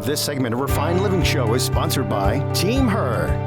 This segment of Refined Living Show is sponsored by Team Herr.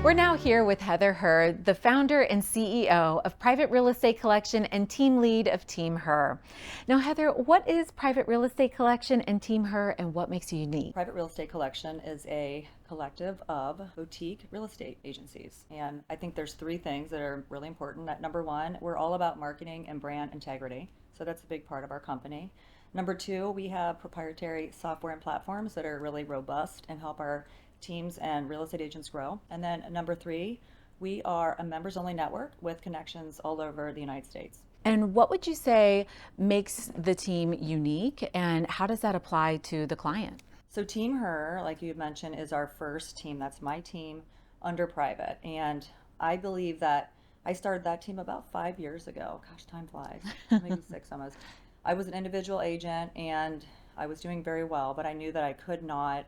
We're now here with Herr, the founder and CEO of Private Real Estate Collection and team lead of Team Herr. Now, Heather, what is Private Real Estate Collection and Team Herr, and what makes you unique? Private Real Estate Collection is a collective of boutique real estate agencies. And I think there's three things that are really important. That number one, we're all about marketing and brand integrity. So that's a big part of our company. Number two, we have proprietary software and platforms that are really robust and help our teams and real estate agents grow. And then number three, we are a members only network with connections all over the United States. And what would you say makes the team unique, and how does that apply to the client? So Team Herr, like you had mentioned, is our first team. That's my team under Private. And I believe that I started that team about 5 years ago. Gosh, time flies. Maybe 6 almost. I was an individual agent and I was doing very well, but I knew that I could not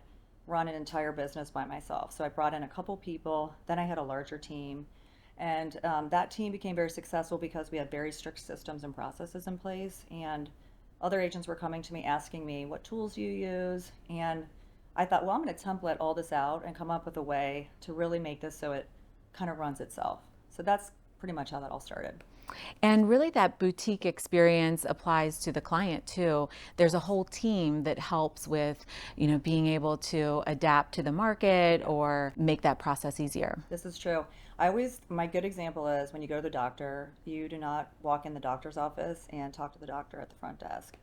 run an entire business by myself. So I brought in a couple people, then I had a larger team. And that team became very successful because we had very strict systems and processes in place. And other agents were coming to me asking me, what tools do you use? And I thought, well, I'm going to template all this out and come up with a way to really make this so it kind of runs itself. So that's pretty much how that all started. And really that boutique experience applies to the client too. There's a whole team that helps with, being able to adapt to the market or make that process easier. This is true. My good example is when you go to the doctor, you do not walk in the doctor's office and talk to the doctor at the front desk.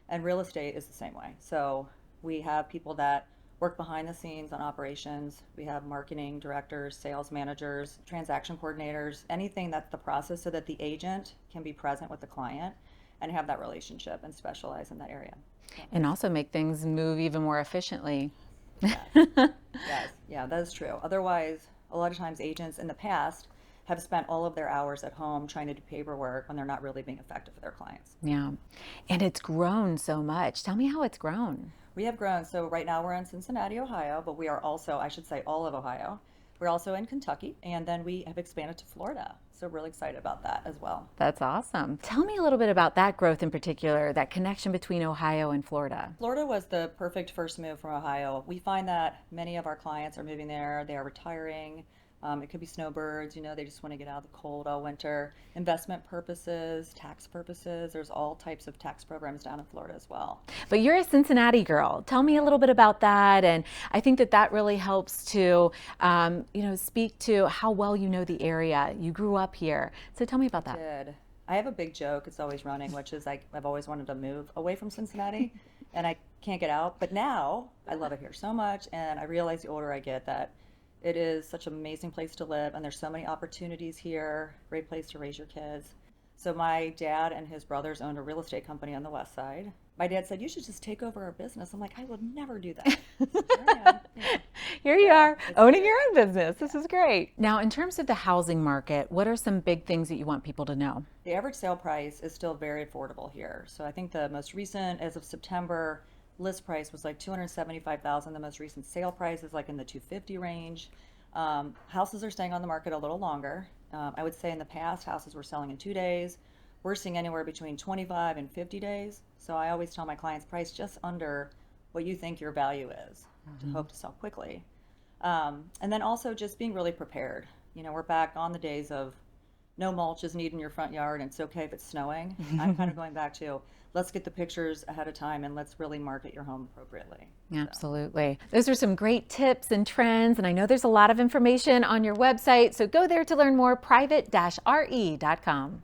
And real estate is the same way. So we have people that work behind the scenes on operations. We have marketing directors, sales managers, transaction coordinators, anything that's the process so that the agent can be present with the client and have that relationship and specialize in that area. And also make things move even more efficiently. Yes. Yes. Yeah, that is true. Otherwise, a lot of times agents in the past have spent all of their hours at home trying to do paperwork when they're not really being effective for their clients. Yeah. And it's grown so much. Tell me how it's grown. We have grown. So right now we're in Cincinnati, Ohio, but we are also, I should say, all of Ohio. We're also in Kentucky, and then we have expanded to Florida. So really excited about that as well. That's awesome. Tell me a little bit about that growth in particular, that connection between Ohio and Florida. Florida was the perfect first move from Ohio. We find that many of our clients are moving there. They are retiring. It could be snowbirds, they just want to get out of the cold all winter. Investment purposes, tax purposes, there's all types of tax programs down in Florida as well. But you're a Cincinnati girl. Tell me a little bit about that. And I think that really helps to, speak to how well you know the area. You grew up here. So tell me about that. I did. I have a big joke, it's always running, which is I've always wanted to move away from Cincinnati and I can't get out. But now I love it here so much, and I realize the older I get that it is such an amazing place to live, and there's so many opportunities here, great place to raise your kids. So my dad and his brothers owned a real estate company on the west side. My dad said, you should just take over our business. I'm like, I would never do that. Here you are, owning your own business. This is great. Now, in terms of the housing market, what are some big things that you want people to know? The average sale price is still very affordable here. So I think the most recent, as of September, list price was like $275,000. The most recent sale price is like in the $250,000 range. Houses are staying on the market a little longer. I would say in the past, houses were selling in 2 days. We're seeing anywhere between 25 and 50 days. So I always tell my clients, price just under what you think your value is to hope to sell quickly. And then also just being really prepared. We're back on the days of no mulch is needed in your front yard and it's okay if it's snowing. I'm kind of going back to let's get the pictures ahead of time and let's really market your home appropriately. Absolutely. Those are some great tips and trends, and I know there's a lot of information on your website, so go there to learn more, private-re.com.